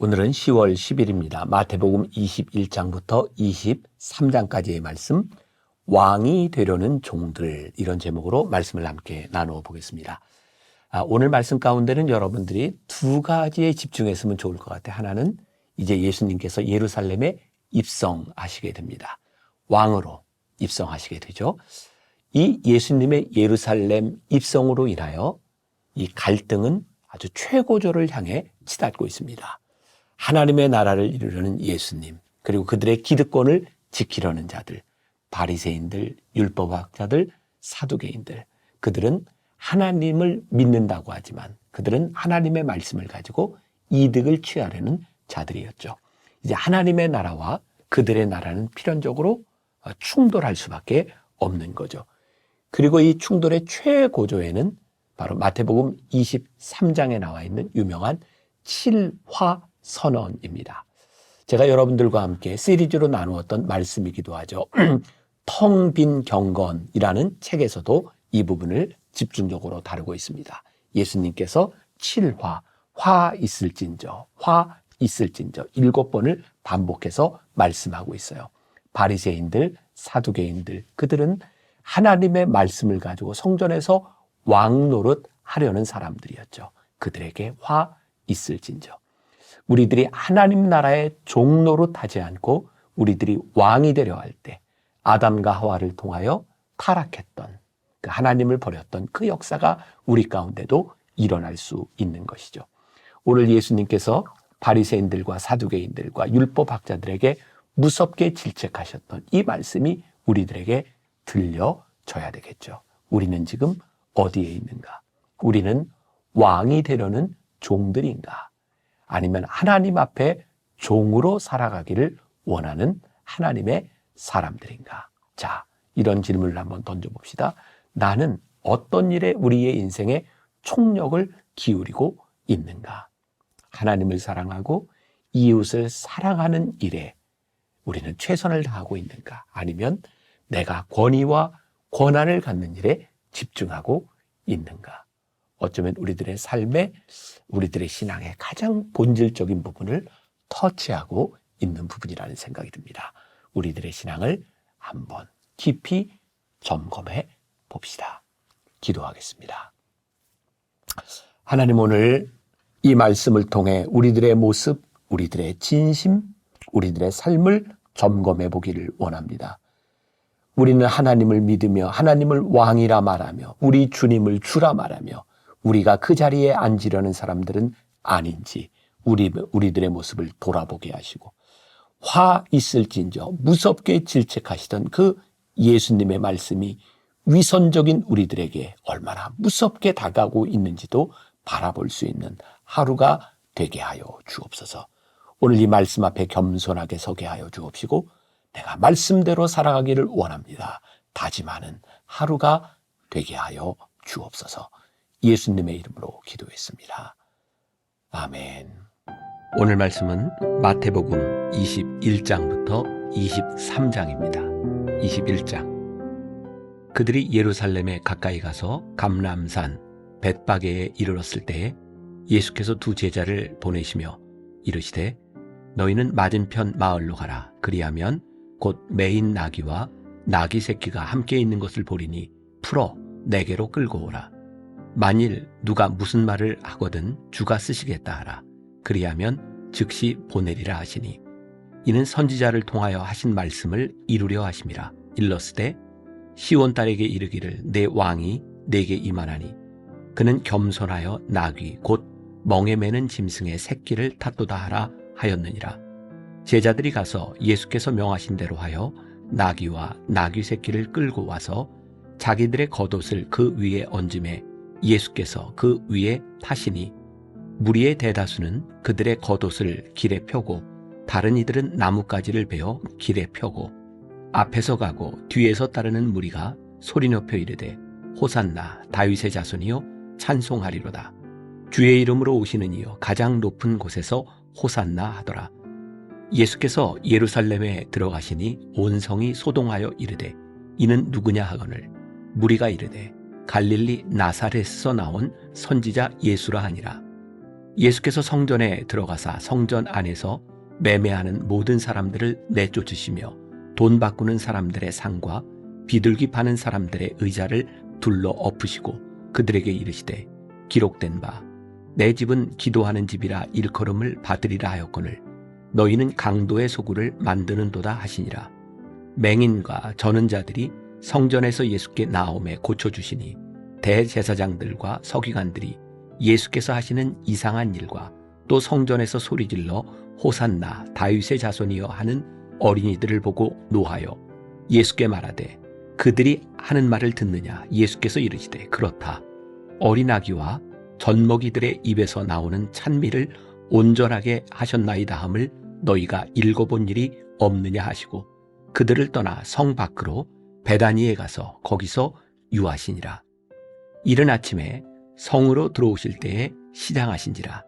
오늘은 10월 10일입니다. 마태복음 21장부터 23장까지의 말씀, 왕이 되려는 종들, 이런 제목으로 말씀을 함께 나누어 보겠습니다. 오늘 말씀 가운데는 여러분들이 두 가지에 집중했으면 좋을 것 같아요. 하나는 이제 예수님께서 예루살렘에 입성하시게 됩니다. 왕으로 입성하시게 되죠. 이 예수님의 예루살렘 입성으로 인하여 이 갈등은 아주 최고조를 향해 치닫고 있습니다. 하나님의 나라를 이루려는 예수님, 그리고 그들의 기득권을 지키려는 자들, 바리새인들, 율법학자들, 사두개인들, 그들은 하나님을 믿는다고 하지만 그들은 하나님의 말씀을 가지고 이득을 취하려는 자들이었죠. 이제 하나님의 나라와 그들의 나라는 필연적으로 충돌할 수밖에 없는 거죠. 그리고 이 충돌의 최고조에는 바로 마태복음 23장에 나와 있는 유명한 칠화 선언입니다. 제가 여러분들과 함께 시리즈로 나누었던 말씀이기도 하죠. 텅 빈 경건이라는 책에서도 이 부분을 집중적으로 다루고 있습니다. 예수님께서 칠화, 화 있을진저 7번을 반복해서 말씀하고 있어요. 바리새인들, 사두개인들, 그들은 하나님의 말씀을 가지고 성전에서 왕노릇 하려는 사람들이었죠. 그들에게 화 있을진저. 우리들이 하나님 나라의 종노릇 하지 않고 우리들이 왕이 되려 할 때 아담과 하와를 통하여 타락했던, 그 하나님을 버렸던 그 역사가 우리 가운데도 일어날 수 있는 것이죠. 오늘 예수님께서 바리새인들과 사두개인들과 율법학자들에게 무섭게 질책하셨던 이 말씀이 우리들에게 들려져야 되겠죠. 우리는 지금 어디에 있는가? 우리는 왕이 되려는 종들인가? 아니면 하나님 앞에 종으로 살아가기를 원하는 하나님의 사람들인가? 자, 이런 질문을 한번 던져봅시다. 나는 어떤 일에 우리의 인생에 총력을 기울이고 있는가? 하나님을 사랑하고 이웃을 사랑하는 일에 우리는 최선을 다하고 있는가? 아니면 내가 권위와 권한을 갖는 일에 집중하고 있는가? 어쩌면 우리들의 삶에, 우리들의 신앙의 가장 본질적인 부분을 터치하고 있는 부분이라는 생각이 듭니다. 우리들의 신앙을 한번 깊이 점검해 봅시다. 기도하겠습니다. 하나님, 오늘 이 말씀을 통해 우리들의 모습, 우리들의 진심, 우리들의 삶을 점검해 보기를 원합니다. 우리는 하나님을 믿으며 하나님을 왕이라 말하며 우리 주님을 주라 말하며 우리가 그 자리에 앉으려는 사람들은 아닌지 우리들의 모습을 돌아보게 하시고, 화 있을진저 무섭게 질책하시던 그 예수님의 말씀이 위선적인 우리들에게 얼마나 무섭게 다가오고 있는지도 바라볼 수 있는 하루가 되게 하여 주옵소서. 오늘 이 말씀 앞에 겸손하게 서게 하여 주옵시고 내가 말씀대로 살아가기를 원합니다. 다짐하는 하루가 되게 하여 주옵소서. 예수님의 이름으로 기도했습니다. 아멘. 오늘 말씀은 마태복음 21장부터 23장입니다. 21장. 그들이 예루살렘에 가까이 가서 감람산 벳바게에 이르렀을 때에 예수께서 두 제자를 보내시며 이르시되 너희는 맞은편 마을로 가라. 그리하면 곧 매인 나귀와 나귀 새끼가 함께 있는 것을 보리니 풀어 내게로 끌고 오라. 만일 누가 무슨 말을 하거든 주가 쓰시겠다 하라. 그리하면 즉시 보내리라 하시니 이는 선지자를 통하여 하신 말씀을 이루려 하심이라. 일러스되 시온 딸에게 이르기를 내 왕이 내게 임하나니 그는 겸손하여 나귀 곧 멍에 매는 짐승의 새끼를 탔도다 하라 하였느니라. 제자들이 가서 예수께서 명하신 대로 하여 나귀와 나귀 새끼를 끌고 와서 자기들의 겉옷을 그 위에 얹음에 예수께서 그 위에 타시니 무리의 대다수는 그들의 겉옷을 길에 펴고 다른 이들은 나뭇가지를 베어 길에 펴고 앞에서 가고 뒤에서 따르는 무리가 소리 높여 이르되 호산나 다윗의 자손이여 찬송하리로다. 주의 이름으로 오시는 이여 가장 높은 곳에서 호산나 하더라. 예수께서 예루살렘에 들어가시니 온 성이 소동하여 이르되 이는 누구냐 하거늘 무리가 이르되 갈릴리 나사렛에서 나온 선지자 예수라 하니라. 예수께서 성전에 들어가사 성전 안에서 매매하는 모든 사람들을 내쫓으시며 돈 바꾸는 사람들의 상과 비둘기 파는 사람들의 의자를 둘러 엎으시고 그들에게 이르시되 기록된 바 내 집은 기도하는 집이라 일컬음을 받으리라 하였거늘 너희는 강도의 소굴을 만드는도다 하시니라. 맹인과 저는 자들이 성전에서 예수께 나옴에 고쳐주시니 대제사장들과 서기관들이 예수께서 하시는 이상한 일과 또 성전에서 소리질러 호산나 다윗의 자손이여 하는 어린이들을 보고 노하여 예수께 말하되 그들이 하는 말을 듣느냐. 예수께서 이르시되 그렇다. 어린 아기와 젖먹이들의 입에서 나오는 찬미를 온전하게 하셨나이다 함을 너희가 읽어본 일이 없느냐 하시고 그들을 떠나 성 밖으로 베다니에 가서 거기서 유하시니라. 이른 아침에 성으로 들어오실 때에 시장하신지라.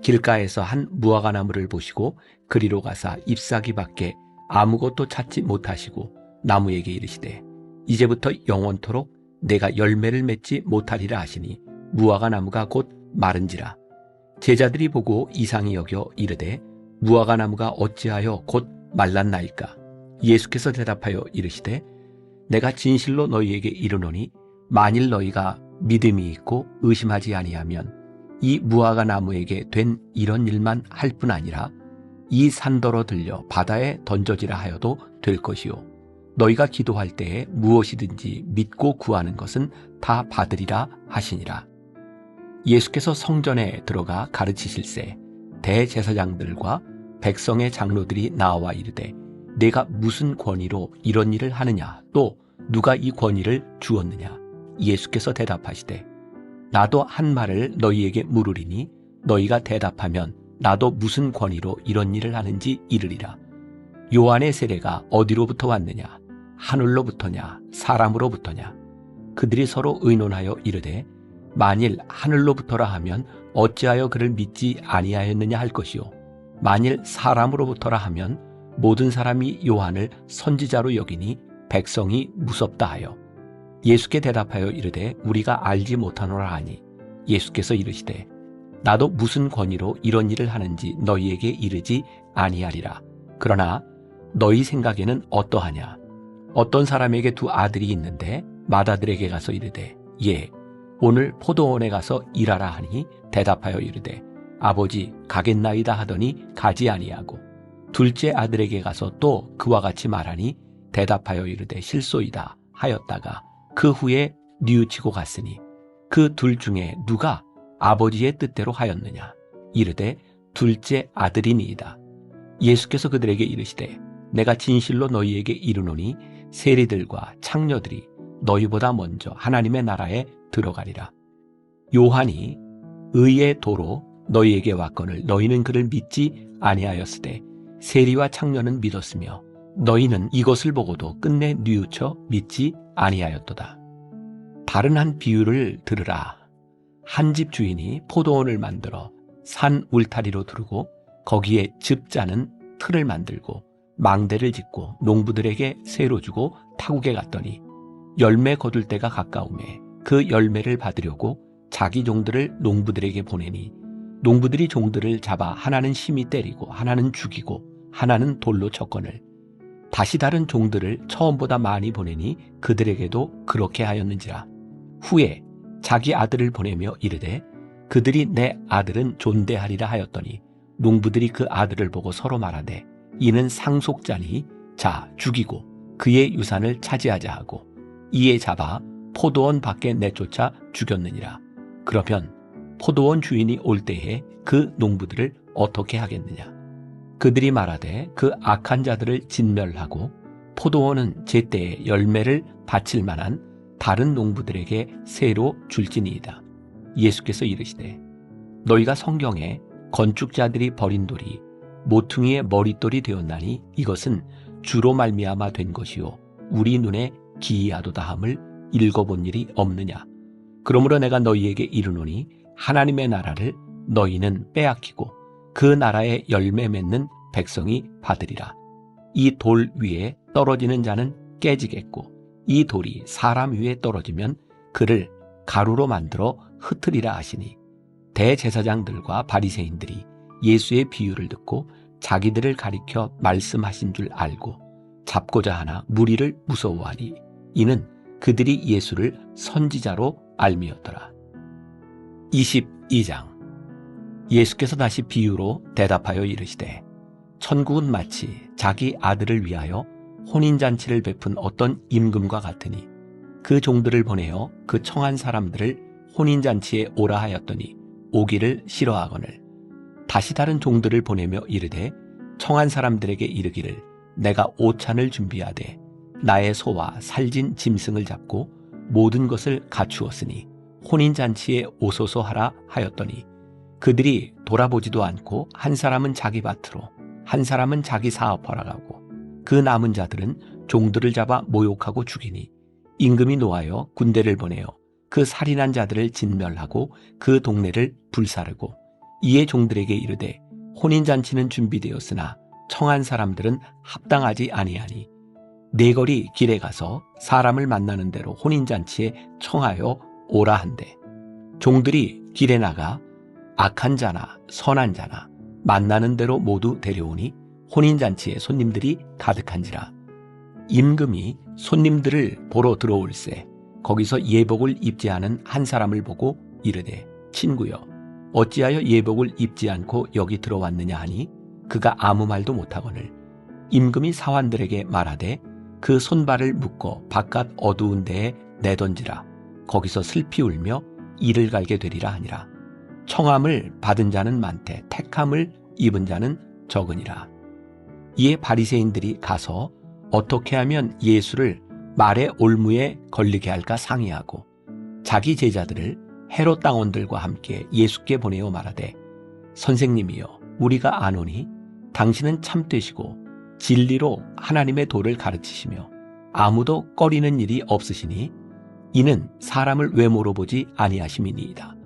길가에서 한 무화과 나무를 보시고 그리로 가사 잎사귀 밖에 아무것도 찾지 못하시고 나무에게 이르시되 이제부터 영원토록 내가 열매를 맺지 못하리라 하시니 무화과 나무가 곧 마른지라. 제자들이 보고 이상히 여겨 이르되 무화과 나무가 어찌하여 곧 말랐나이까. 예수께서 대답하여 이르시되 내가 진실로 너희에게 이르노니 만일 너희가 믿음이 있고 의심하지 아니하면 이 무화과 나무에게 된 이런 일만 할 뿐 아니라 이 산더러 들려 바다에 던져지라 하여도 될 것이요 너희가 기도할 때에 무엇이든지 믿고 구하는 것은 다 받으리라 하시니라. 예수께서 성전에 들어가 가르치실새 대제사장들과 백성의 장로들이 나와 이르되 내가 무슨 권위로 이런 일을 하느냐 또 누가 이 권위를 주었느냐. 예수께서 대답하시되 나도 한 말을 너희에게 물으리니 너희가 대답하면 나도 무슨 권위로 이런 일을 하는지 이르리라. 요한의 세례가 어디로부터 왔느냐 하늘로부터냐 사람으로부터냐. 그들이 서로 의논하여 이르되 만일 하늘로부터라 하면 어찌하여 그를 믿지 아니하였느냐 할 것이요 만일 사람으로부터라 하면 모든 사람이 요한을 선지자로 여기니 백성이 무섭다 하여 예수께 대답하여 이르되 우리가 알지 못하노라 하니 예수께서 이르시되 나도 무슨 권위로 이런 일을 하는지 너희에게 이르지 아니하리라. 그러나 너희 생각에는 어떠하냐. 어떤 사람에게 두 아들이 있는데 맏아들에게 가서 이르되 예 오늘 포도원에 가서 일하라 하니 대답하여 이르되 아버지 가겠나이다 하더니 가지 아니하고 둘째 아들에게 가서 또 그와 같이 말하니 대답하여 이르되 실소이다 하였다가 그 후에 뉘우치고 갔으니 그 둘 중에 누가 아버지의 뜻대로 하였느냐. 이르되 둘째 아들이니이다. 예수께서 그들에게 이르시되 내가 진실로 너희에게 이르노니 세리들과 창녀들이 너희보다 먼저 하나님의 나라에 들어가리라. 요한이 의의 도로 너희에게 왔거늘 너희는 그를 믿지 아니하였으되 세리와 창녀는 믿었으며 너희는 이것을 보고도 끝내 뉘우쳐 믿지 아니하였도다. 다른 한 비유를 들으라. 한 집 주인이 포도원을 만들어 산 울타리로 두르고 거기에 즙 짜는 틀을 만들고 망대를 짓고 농부들에게 세로 주고 타국에 갔더니 열매 거둘 때가 가까우매 그 열매를 받으려고 자기 종들을 농부들에게 보내니 농부들이 종들을 잡아 하나는 심히 때리고 하나는 죽이고 하나는 돌로 쳤거늘 다시 다른 종들을 처음보다 많이 보내니 그들에게도 그렇게 하였는지라. 후에 자기 아들을 보내며 이르되 그들이 내 아들은 존대하리라 하였더니 농부들이 그 아들을 보고 서로 말하되 이는 상속자니 자 죽이고 그의 유산을 차지하자 하고 이에 잡아 포도원 밖에 내쫓아 죽였느니라. 그러면 포도원 주인이 올 때에 그 농부들을 어떻게 하겠느냐. 그들이 말하되 그 악한 자들을 진멸하고 포도원은 제때에 열매를 바칠 만한 다른 농부들에게 새로 줄지니이다. 예수께서 이르시되 너희가 성경에 건축자들이 버린 돌이 모퉁이의 머릿돌이 되었나니 이것은 주로 말미암아 된 것이요 우리 눈에 기이하도다 함을 읽어본 일이 없느냐. 그러므로 내가 너희에게 이르노니 하나님의 나라를 너희는 빼앗기고 그 나라의 열매 맺는 백성이 받으리라. 이 돌 위에 떨어지는 자는 깨지겠고 이 돌이 사람 위에 떨어지면 그를 가루로 만들어 흩으리라 하시니 대제사장들과 바리새인들이 예수의 비유를 듣고 자기들을 가리켜 말씀하신 줄 알고 잡고자 하나 무리를 무서워하니 이는 그들이 예수를 선지자로 알미었더라. 22장. 예수께서 다시 비유로 대답하여 이르시되 천국은 마치 자기 아들을 위하여 혼인잔치를 베푼 어떤 임금과 같으니 그 종들을 보내어 그 청한 사람들을 혼인잔치에 오라 하였더니 오기를 싫어하거늘 다시 다른 종들을 보내며 이르되 청한 사람들에게 이르기를 내가 오찬을 준비하되 나의 소와 살진 짐승을 잡고 모든 것을 갖추었으니 혼인잔치에 오소서 하라 하였더니 그들이 돌아보지도 않고 한 사람은 자기 밭으로 한 사람은 자기 사업하러 가고 그 남은 자들은 종들을 잡아 모욕하고 죽이니 임금이 노하여 군대를 보내어 그 살인한 자들을 진멸하고 그 동네를 불사르고 이에 종들에게 이르되 혼인잔치는 준비되었으나 청한 사람들은 합당하지 아니하니 네거리 길에 가서 사람을 만나는 대로 혼인잔치에 청하여 오라 한대 종들이 길에 나가 악한 자나 선한 자나 만나는 대로 모두 데려오니 혼인잔치에 손님들이 가득한지라. 임금이 손님들을 보러 들어올세 거기서 예복을 입지 않은 한 사람을 보고 이르되 친구여 어찌하여 예복을 입지 않고 여기 들어왔느냐 하니 그가 아무 말도 못하거늘 임금이 사환들에게 말하되 그 손발을 묶어 바깥 어두운 데에 내던지라 거기서 슬피 울며 이를 갈게 되리라 하니라. 청함을 받은 자는 많되 택함을 입은 자는 적으니라. 이에 바리새인들이 가서 어떻게 하면 예수를 말의 올무에 걸리게 할까 상의하고 자기 제자들을 헤롯 당원들과 함께 예수께 보내어 말하되 선생님이여 우리가 아노니 당신은 참되시고 진리로 하나님의 도를 가르치시며 아무도 꺼리는 일이 없으시니 이는 사람을 외모로 보지 아니하심이니이다.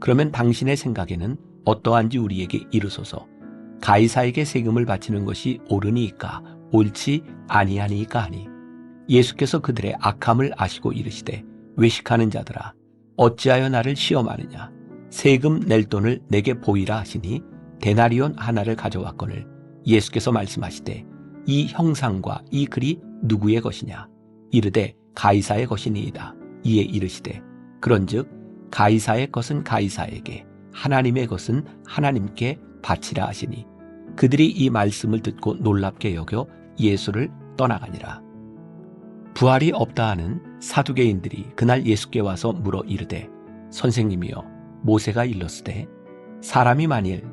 그러면 당신의 생각에는 어떠한지 우리에게 이르소서. 가이사에게 세금을 바치는 것이 옳으니이까 옳지 아니하니이까 하니 예수께서 그들의 악함을 아시고 이르시되 외식하는 자들아 어찌하여 나를 시험하느냐 세금 낼 돈을 내게 보이라 하시니 데나리온 하나를 가져왔거늘 예수께서 말씀하시되 이 형상과 이 글이 누구의 것이냐 이르되 가이사의 것이니이다. 이에 이르시되 그런즉 가이사의 것은 가이사에게 하나님의 것은 하나님께 바치라 하시니 그들이 이 말씀을 듣고 놀랍게 여겨 예수를 떠나가니라. 부활이 없다 하는 사두개인들이 그날 예수께 와서 물어 이르되 선생님이여 모세가 일렀으되 사람이 만일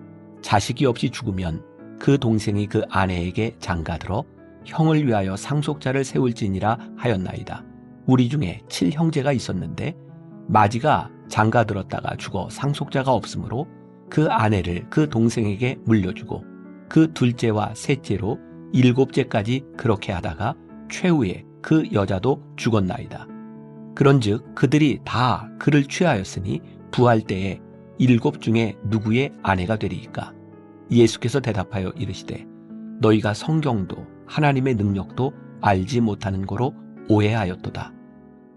자식이 없이 죽으면 그 동생이 그 아내에게 장가들어 형을 위하여 상속자를 세울지니라 하였나이다. 우리 중에 7형제가 있었는데 마지가 장가들었다가 죽어 상속자가 없으므로 그 아내를 그 동생에게 물려주고 그 둘째와 셋째로 7째까지 그렇게 하다가 최후에 그 여자도 죽었나이다. 그런즉 그들이 다 그를 취하였으니 부활 때에 7 중에 누구의 아내가 되리이까? 예수께서 대답하여 이르시되 너희가 성경도 하나님의 능력도 알지 못하는 거로 오해하였도다.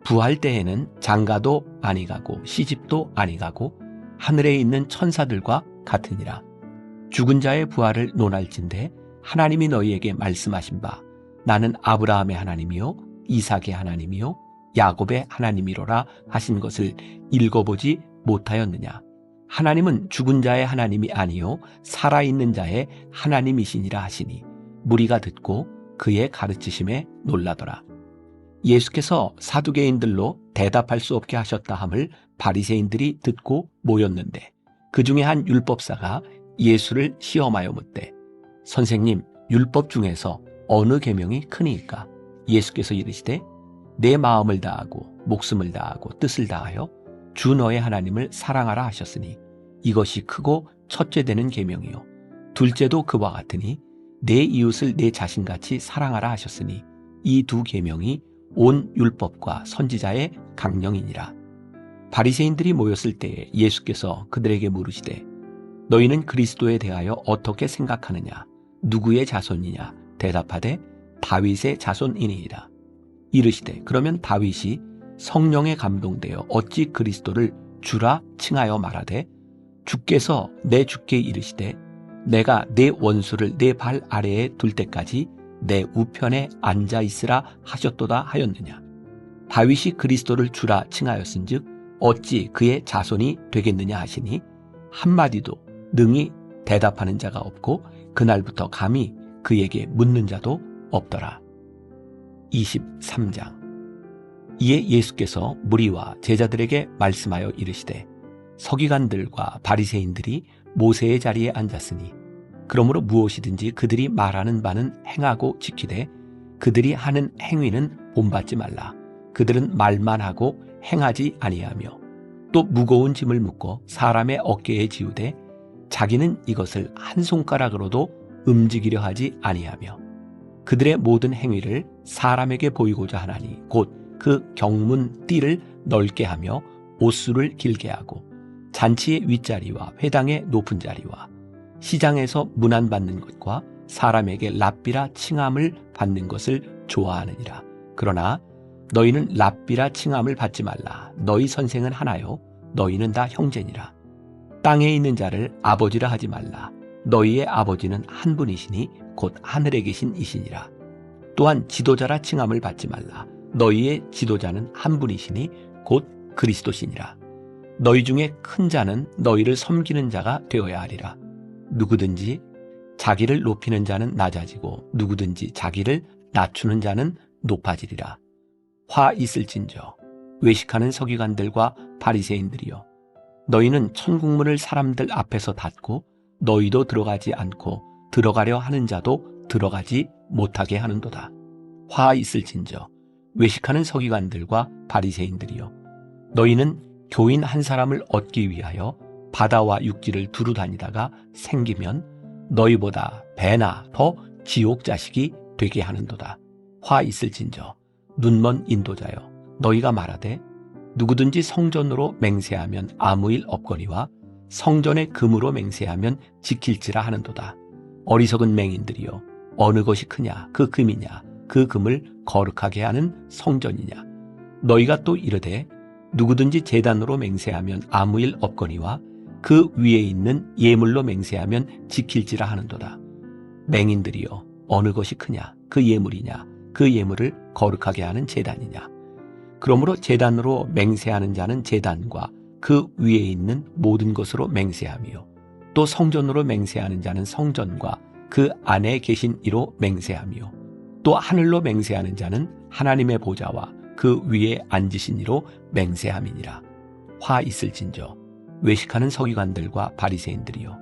부활 때에는 장가도 아니가고 시집도 아니가고 하늘에 있는 천사들과 같으니라. 죽은 자의 부활을 논할진대 하나님이 너희에게 말씀하신 바 나는 아브라함의 하나님이요 이삭의 하나님이요 야곱의 하나님이로라 하신 것을 읽어보지 못하였느냐. 하나님은 죽은 자의 하나님이 아니요 살아있는 자의 하나님이시니라 하시니 무리가 듣고 그의 가르치심에 놀라더라. 예수께서 사두개인들로 대답할 수 없게 하셨다 함을 바리새인들이 듣고 모였는데 그 중에 한 율법사가 예수를 시험하여 묻되 선생님 율법 중에서 어느 계명이 크니이까? 예수께서 이르시되 내 마음을 다하고 목숨을 다하고 뜻을 다하여 주 너의 하나님을 사랑하라 하셨으니 이것이 크고 첫째 되는 계명이요 둘째도 그와 같으니 내 이웃을 내 자신같이 사랑하라 하셨으니 이 두 계명이 온 율법과 선지자의 강령이니라. 바리새인들이 모였을 때에 예수께서 그들에게 물으시되 너희는 그리스도에 대하여 어떻게 생각하느냐? 누구의 자손이냐? 대답하되 다윗의 자손이니이다. 이르시되 그러면 다윗이 성령에 감동되어 어찌 그리스도를 주라 칭하여 말하되 주께서 내 주께 이르시되 내가 내 원수를 내 발 아래에 둘 때까지 내 우편에 앉아 있으라 하셨도다 하였느냐. 다윗이 그리스도를 주라 칭하였은즉 어찌 그의 자손이 되겠느냐 하시니 한마디도 능히 대답하는 자가 없고 그날부터 감히 그에게 묻는 자도 없더라. 23장. 이에 예수께서 무리와 제자들에게 말씀하여 이르시되 서기관들과 바리새인들이 모세의 자리에 앉았으니 그러므로 무엇이든지 그들이 말하는 바는 행하고 지키되 그들이 하는 행위는 본받지 말라. 그들은 말만 하고 행하지 아니하며 또 무거운 짐을 묶어 사람의 어깨에 지우되 자기는 이것을 한 손가락으로도 움직이려 하지 아니하며 그들의 모든 행위를 사람에게 보이고자 하나니 곧 그 경문 띠를 넓게 하며 옷수를 길게 하고 잔치의 윗자리와 회당의 높은 자리와 시장에서 문안받는 것과 사람에게 랍비라 칭함을 받는 것을 좋아하느니라. 그러나 너희는 랍비라 칭함을 받지 말라. 너희 선생은 하나요 너희는 다 형제니라. 땅에 있는 자를 아버지라 하지 말라. 너희의 아버지는 한 분이시니 곧 하늘에 계신 이시니라. 또한 지도자라 칭함을 받지 말라. 너희의 지도자는 한 분이시니 곧 그리스도시니라. 너희 중에 큰 자는 너희를 섬기는 자가 되어야 하리라. 누구든지 자기를 높이는 자는 낮아지고 누구든지 자기를 낮추는 자는 높아지리라. 화 있을진저 외식하는 서기관들과 바리새인들이여 너희는 천국문을 사람들 앞에서 닫고 너희도 들어가지 않고 들어가려 하는 자도 들어가지 못하게 하는도다. 화 있을진저 외식하는 서기관들과 바리새인들이여 너희는 교인 한 사람을 얻기 위하여 바다와 육지를 두루 다니다가 생기면 너희보다 배나 더 지옥 자식이 되게 하는도다. 화 있을진저 눈먼 인도자여 너희가 말하되 누구든지 성전으로 맹세하면 아무 일 없거니와 성전의 금으로 맹세하면 지킬지라 하는도다. 어리석은 맹인들이여 어느 것이 크냐 그 금이냐 그 금을 거룩하게 하는 성전이냐. 너희가 또 이르되 누구든지 제단으로 맹세하면 아무 일 없거니와 그 위에 있는 예물로 맹세하면 지킬지라 하는도다. 맹인들이여 어느 것이 크냐 그 예물이냐 그 예물을 거룩하게 하는 제단이냐. 그러므로 제단으로 맹세하는 자는 제단과 그 위에 있는 모든 것으로 맹세하며 또 성전으로 맹세하는 자는 성전과 그 안에 계신 이로 맹세하며 또 하늘로 맹세하는 자는 하나님의 보좌와 그 위에 앉으신 이로 맹세함이니라. 화 있을진저 외식하는 서기관들과 바리새인들이여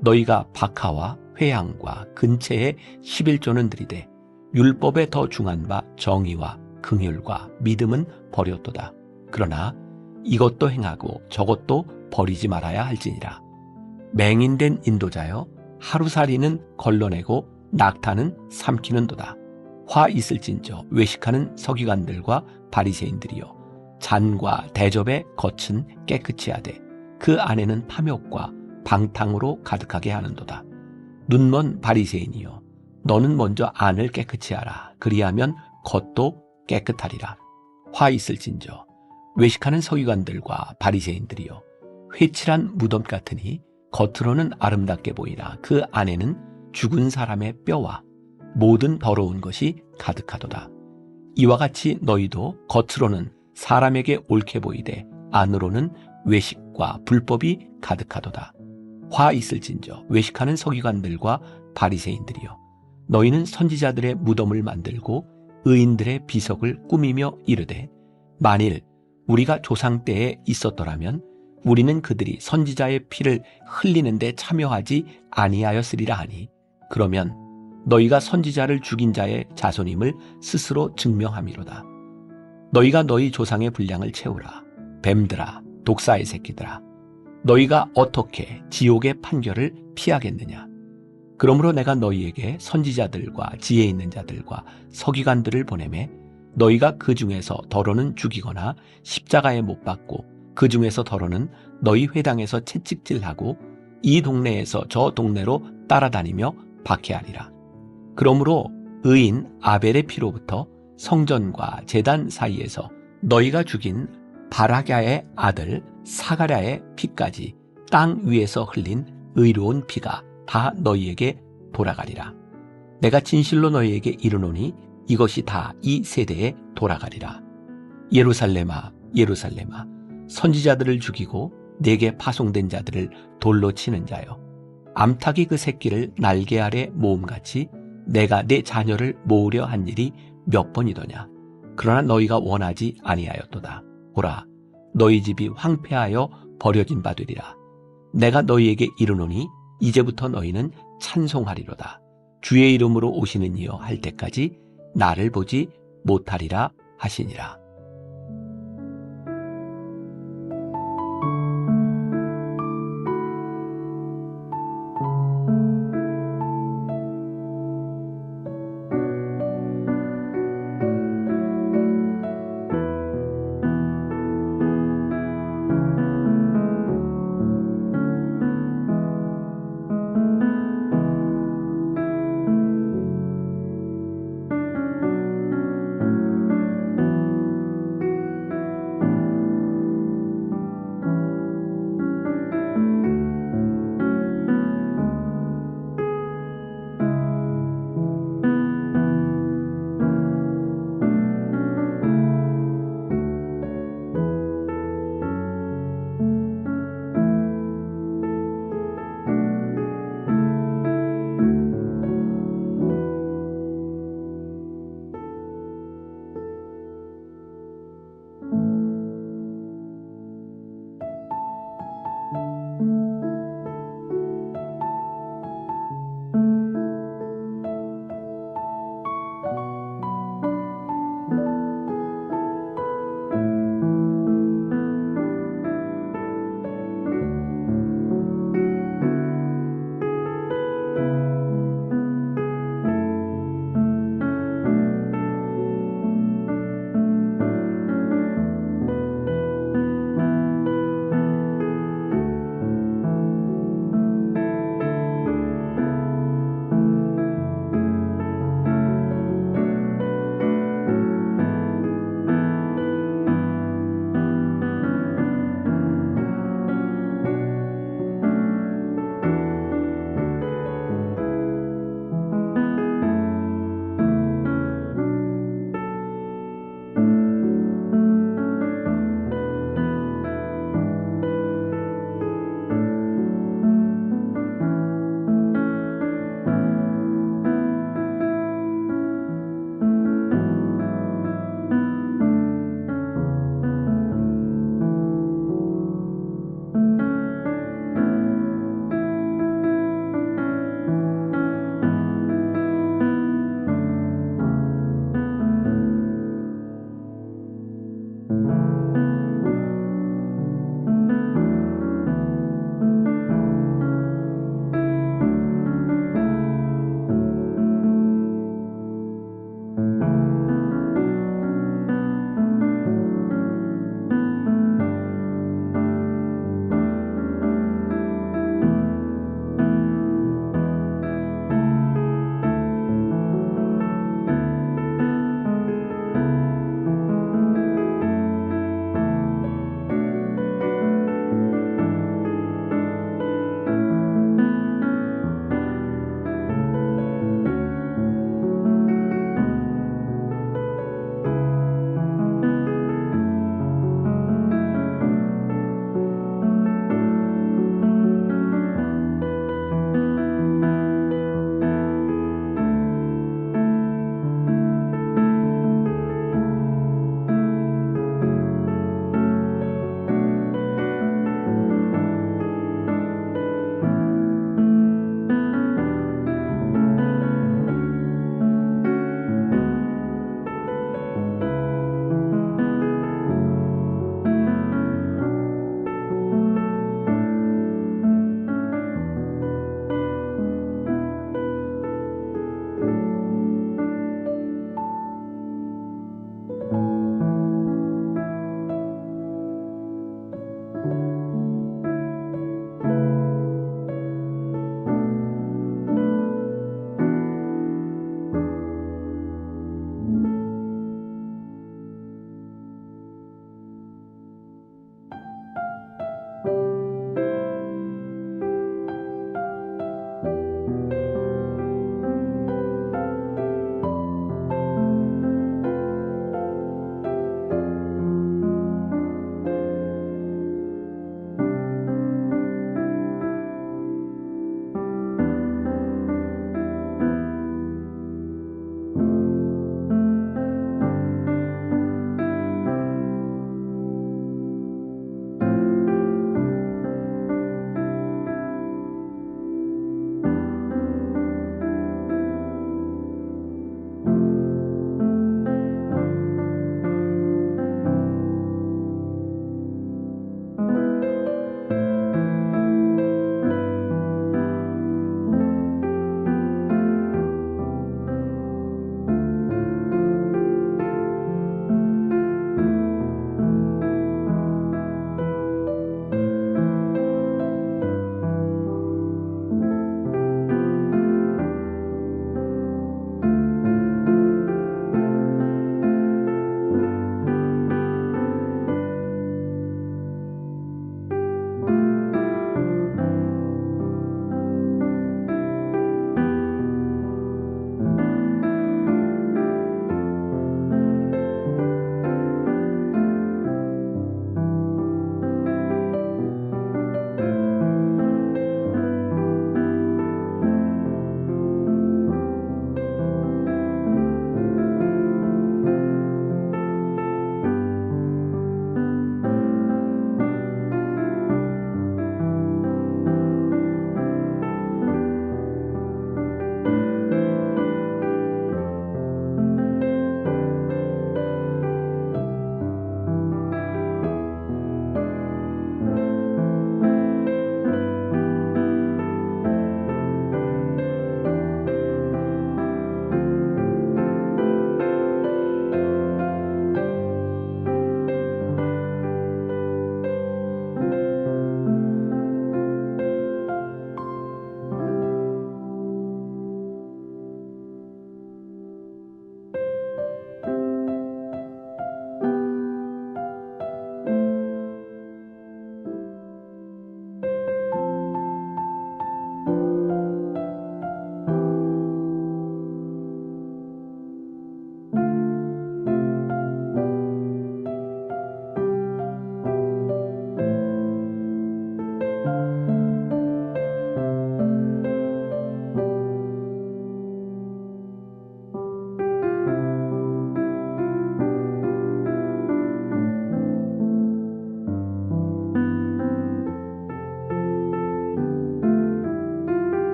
너희가 박하와 회향과 근체에 11조는 드리되 율법에 더 중한 바 정의와 긍휼과 믿음은 버렸도다. 그러나 이것도 행하고 저것도 버리지 말아야 할지니라. 맹인된 인도자여 하루살이는 걸러내고 낙타는 삼키는도다. 화 있을진저 외식하는 서기관들과 바리새인들이여 잔과 대접의 겉은 깨끗이 하되 그 안에는 탐욕과 방탕으로 가득하게 하는도다. 눈먼 바리새인이여 너는 먼저 안을 깨끗이 하라. 그리하면 겉도 깨끗하리라. 화 있을진저 외식하는 서기관들과 바리새인들이여 회칠한 무덤 같으니 겉으로는 아름답게 보이나 그 안에는 죽은 사람의 뼈와 모든 더러운 것이 가득하도다. 이와 같이 너희도 겉으로는 사람에게 옳게 보이되 안으로는 외식과 불법이 가득하도다. 화 있을진저 외식하는 서기관들과 바리새인들이여 너희는 선지자들의 무덤을 만들고 의인들의 비석을 꾸미며 이르되 만일 우리가 조상 때에 있었더라면 우리는 그들이 선지자의 피를 흘리는데 참여하지 아니하였으리라 하니 그러면 너희가 선지자를 죽인 자의 자손임을 스스로 증명함이로다. 너희가 너희 조상의 분량을 채우라. 뱀들아 독사의 새끼들아 너희가 어떻게 지옥의 판결을 피하겠느냐. 그러므로 내가 너희에게 선지자들과 지혜 있는 자들과 서기관들을 보내매 너희가 그 중에서 더러는 죽이거나 십자가에 못 박고 그 중에서 더러는 너희 회당에서 채찍질하고 이 동네에서 저 동네로 따라다니며 박해하리라. 그러므로 의인 아벨의 피로부터 성전과 제단 사이에서 너희가 죽인 바라갸의 아들 사가랴의 피까지 땅 위에서 흘린 의로운 피가 다 너희에게 돌아가리라. 내가 진실로 너희에게 이르노니 이것이 다 이 세대에 돌아가리라. 예루살렘아, 예루살렘아, 선지자들을 죽이고 내게 파송된 자들을 돌로 치는 자여, 암탉이 그 새끼를 날개 아래 모음같이 내가 내 자녀를 모으려 한 일이 몇 번이더냐. 그러나 너희가 원하지 아니하였도다. 보라, 너희 집이 황폐하여 버려진 바 되리라. 내가 너희에게 이르노니 이제부터 너희는 찬송하리로다. 주의 이름으로 오시는 이여 할 때까지 나를 보지 못하리라 하시니라.